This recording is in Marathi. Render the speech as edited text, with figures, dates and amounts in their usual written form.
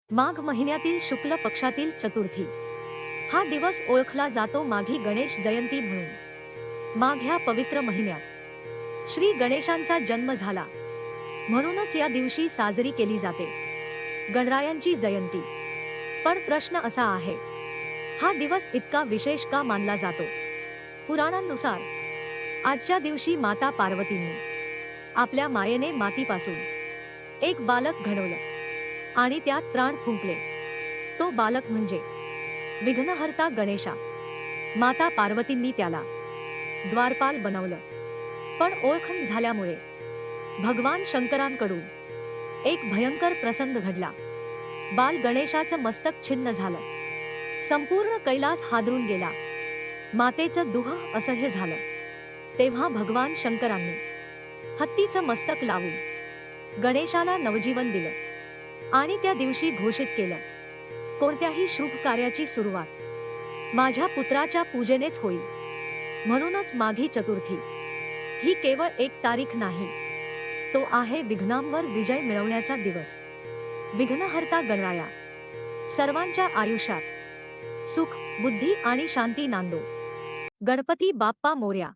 माघ महिन्यातील शुक्ल पक्षातील चतुर्थी हा दिवस ओळखला जातो माघी गणेश जयंती म्हणून। माघ ह्या पवित्र महिन्यात श्री गणेशांचा जन्म झाला, म्हणूनच या दिवशी साजरी केली जाते गणरायांची जयंती। पण प्रश्न असा आहे, हा दिवस इतका विशेष का मानला जातो? पुराणांनुसार आजच्या दिवशी माता पार्वतींनी आपल्या मायेने मातीपासून एक बालक घडवलं आणि त्यात प्राण फुंकले। तो बालक म्हणजे विघ्नहर्ता गणेशा। माता पार्वतींनी त्याला द्वारपाल बनवलं, पण ओळखण झाल्यामुळे भगवान शंकरांकडून एक भयंकर प्रसंग घडला। बाल गणेशाचं मस्तक छिन्न झालं, संपूर्ण कैलास हादरून गेला, मातेचं दुःख असह्य झालं। तेव्हा भगवान शंकरांनी हत्तीचं मस्तक लावून गणेशाला नवजीवन दिलं आणि त्या दिवशी घोषित केलं, कोणत्याही शुभ कार्याची सुरुवात माझ्या पुत्राच्या पूजेनेच होईल। म्हणूनच माघी चतुर्थी ही केवळ एक तारीख नाही, तो आहे विघ्नांवर विजय मिळवण्याचा दिवस। विघ्नहर्ता गणराया सर्वांच्या आयुष्यात सुख, बुद्धी आणि शांती नांदो। गणपती बाप्पा मोरया।